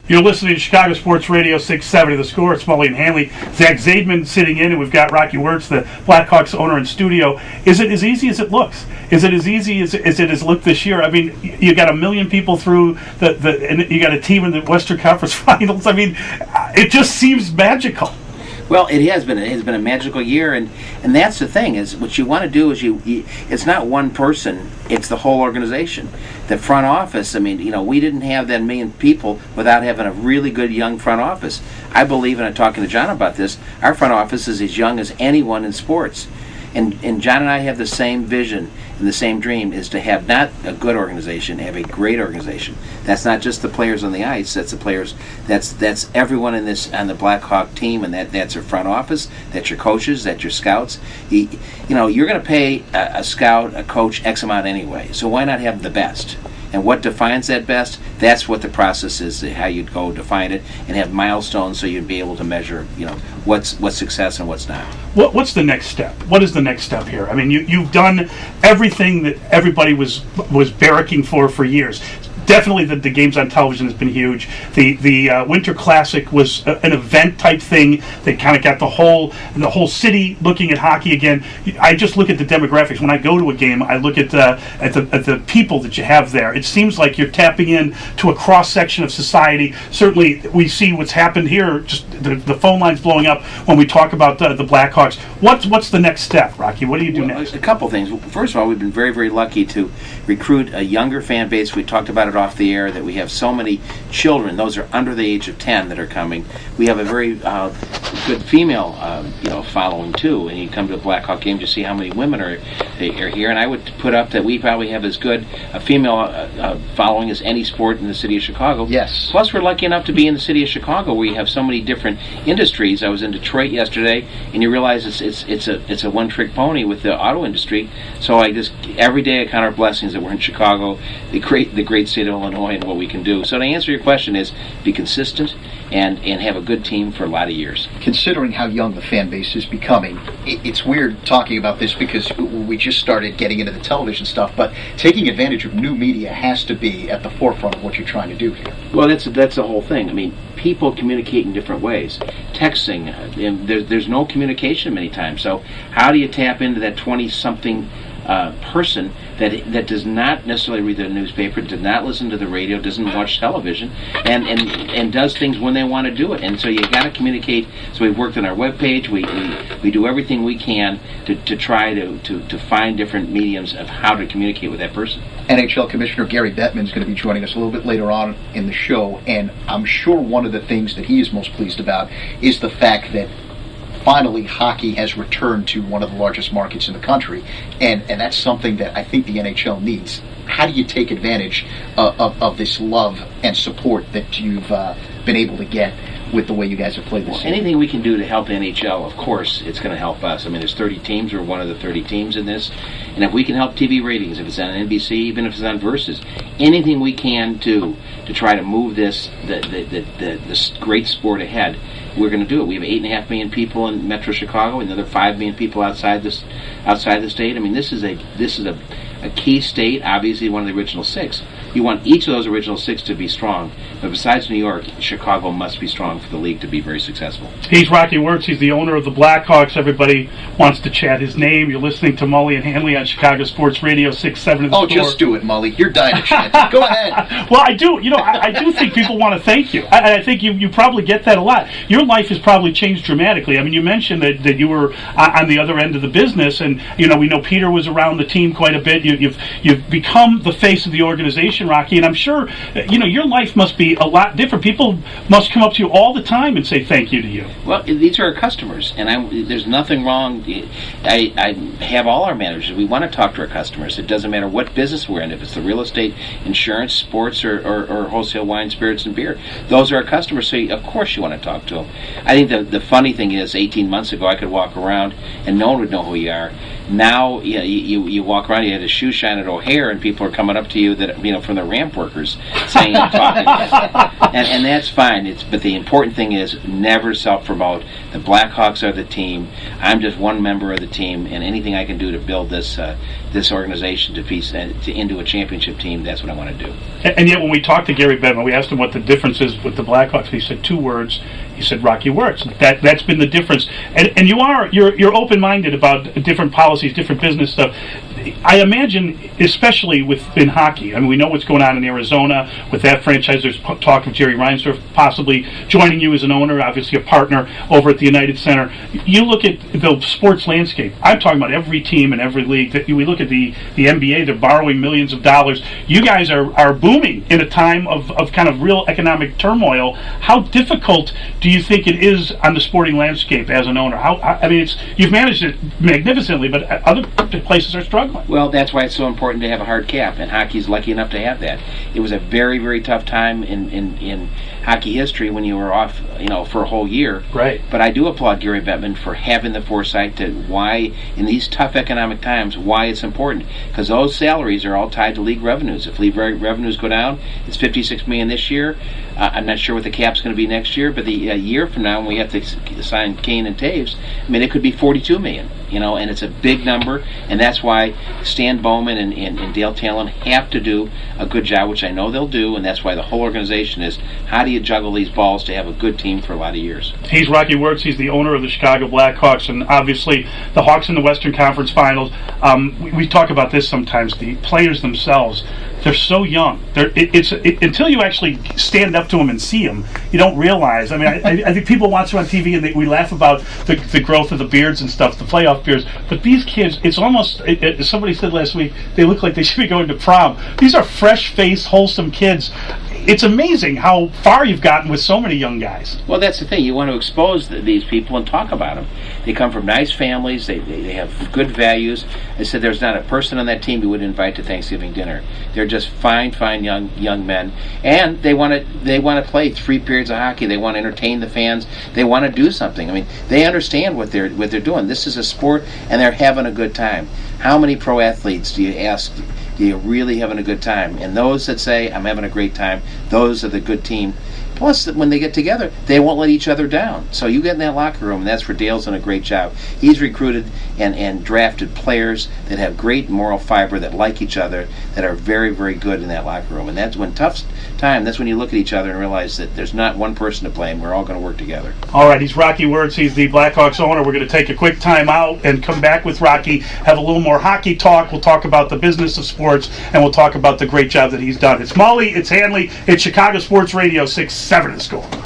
You're listening to Chicago Sports Radio 670 The Score. It's Mully and Hanley. Zach Zaidman sitting in, and we've got Rocky Wirtz, the Blackhawks owner, in studio. Is it as easy as it looks? Is it as easy as it has looked this year? I mean, you got 1 million people through and you got a team in the Western Conference Finals. I mean, it just seems magical. Well, it has been. It has been a magical year, and that's the thing. Is what you want to do is it's not one person; it's the whole organization. The front office. I mean, we didn't have that 1 million people without having a really good young front office. I believe, and I'm talking to John about this. Our front office is as young as anyone in sports, and John and I have the same vision and the same dream: is to have not a good organization, have a great organization. That's not just the players on the ice. That's the players. That's everyone on the Blackhawk team, and that's your front office. That's your coaches. That's your scouts. You're going to pay a scout, a coach, X amount anyway. So why not have the best? And what defines that best? That's what the process is, how you'd go define it, and have milestones so you'd be able to measure, what's success and what's not. What's the next step? What is the next step here? I mean, you've done everything that everybody was barracking for years. Definitely the games on television has been huge. The Winter Classic was an event type thing that kind of got the whole city looking at hockey again. I just look at the demographics. When I go to a game, I look at the people that you have there. It seems like you're tapping in to a cross section of society. Certainly, we see what's happened here. Just the phone lines blowing up when we talk about the Blackhawks. What's the next step, Rocky? What do you do next? A couple things. First of all, we've been very, very lucky to recruit a younger fan base. We talked about it off the air that we have so many children. Those are under the age of 10 that are coming. We have a very good female following too, and you come to a Blackhawk game to see how many women are here, and I would put up that we probably have as good a female following as any sport in the city of Chicago. Yes. Plus we're lucky enough to be in the city of Chicago where you have so many different industries. I was in Detroit yesterday, and you realize it's a one-trick pony with the auto industry. So every day I count our blessings that we're in Chicago, the great state of Illinois, and what we can do. So to answer your question is be consistent and have a good team for a lot of years. Considering how young the fan base is becoming, it's weird talking about this because we just started getting into the television stuff, but taking advantage of new media has to be at the forefront of what you're trying to do here. Well, that's the whole thing. I mean, people communicate in different ways. Texting, there's no communication many times. So how do you tap into that 20-something person that does not necessarily read the newspaper, does not listen to the radio, doesn't watch television, and does things when they want to do it. And so you got to communicate. So we've worked on our webpage. We do everything we can to try to find different mediums of how to communicate with that person. NHL Commissioner Gary Bettman is going to be joining us a little bit later on in the show, and I'm sure one of the things that he is most pleased about is the fact that finally hockey has returned to one of the largest markets in the country, and that's something that I think the NHL needs. How do you take advantage of this love and support that you've been able to get with the way you guys have played this season? Anything we can do to help the NHL, of course, it's going to help us. I mean, there's 30 teams. We're one of the 30 teams in this. And if we can help TV ratings, if it's on NBC, even if it's on Versus, anything we can do to try to move this great sport ahead, we're going to do it. We have 8.5 million people in Metro Chicago, and another 5 million people outside the state. I mean, this is a key state, obviously one of the original 6. You want each of those original 6 to be strong, but besides New York, Chicago must be strong for the league to be very successful. He's Rocky Wirtz. He's the owner of the Blackhawks. Everybody wants to chat his name. You're listening to Mully and Hanley on Chicago Sports Radio 670 The Score. Just do it, Mully. You're dying to chat. Go ahead. Well, I do. I do think people want to thank you. I think you probably get that a lot. Your life has probably changed dramatically. I mean, you mentioned that you were on the other end of the business, and we know Peter was around the team quite a bit. You've become the face of the organization, Rocky, and I'm sure your life must be a lot different. People must come up to you all the time and say thank you to you. Well, these are our customers, and there's nothing wrong. I have all our managers. We want to talk to our customers. It doesn't matter what business we're in. If it's the real estate, insurance, sports, or wholesale wine, spirits, and beer, those are our customers. So of course you want to talk to them. I think the funny thing is, 18 months ago, I could walk around and no one would know who you are. Now you walk around, you had a shoe shine at O'Hare, and people are coming up to you that from the ramp workers saying and talking to you. And that's fine. But the important thing is never self-promote. The Blackhawks are the team. I'm just one member of the team, and anything I can do to build this organization into a championship team, that's what I want to do. And yet, when we talked to Gary Bettman, we asked him what the difference is with the Blackhawks. He said 2 words. He said Rocky Wirtz. That's been the difference. And you're open-minded about different policies, different business stuff. I imagine, especially in hockey. I mean, we know what's going on in Arizona with that franchise. There's talk of Jerry Reinsdorf possibly joining you as an owner, obviously a partner over at the United Center. You look at the sports landscape. I'm talking about every team in every league. We look at the NBA. They're borrowing millions of dollars. You guys are booming in a time of kind of real economic turmoil. How difficult do you think it is on the sporting landscape as an owner? You've managed it magnificently, but other places are struggling. Well, that's why it's so important to have a hard cap, and hockey's lucky enough to have that. It was a very, very tough time in hockey history when you were off, for a whole year. Right. But I do applaud Gary Bettman for having the foresight to why, in these tough economic times, why it's important. Because those salaries are all tied to league revenues. If league revenues go down, it's $56 million this year. I'm not sure what the cap's going to be next year, but a year from now, when we have to sign Kane and Taves, it could be $42 million. And it's a big number, and that's why Stan Bowman and Dale Talon have to do a good job, which I know they'll do, and that's why the whole organization is, how do you juggle these balls to have a good team for a lot of years? He's Rocky Wirtz. He's the owner of the Chicago Blackhawks, and obviously the Hawks in the Western Conference Finals. We talk about this sometimes. The players themselves, they're so young. Until you actually stand up to them and see them, you don't realize. I think people watch them on TV and we laugh about the growth of the beards and stuff, the playoff beards. But these kids, it's almost, as somebody said last week, they look like they should be going to prom. These are fresh-faced, wholesome kids. It's amazing how far you've gotten with so many young guys. Well, that's the thing. You want to expose these people and talk about them. They come from nice families. They have good values. I said there's not a person on that team you would invite to Thanksgiving dinner. They're just fine young men, and they want to play 3 periods of hockey. They want to entertain the fans. They want to do something. They understand what they're doing. This is a sport, and they're having a good time. How many pro athletes do you ask? Do you really having a good time? And those that say, I'm having a great time, those are the good team. Plus, when they get together, they won't let each other down. So you get in that locker room, and that's where Dale's done a great job. He's recruited and drafted players that have great moral fiber, that like each other, that are very, very good in that locker room. And that's when tough time, that's when you look at each other and realize that there's not one person to blame. We're all going to work together. All right, he's Rocky Wirtz. He's the Blackhawks owner. We're going to take a quick time out and come back with Rocky, have a little more hockey talk. We'll talk about the business of sports, and we'll talk about the great job that he's done. It's Mully, it's Hanley, it's Chicago Sports Radio 6-7 to score.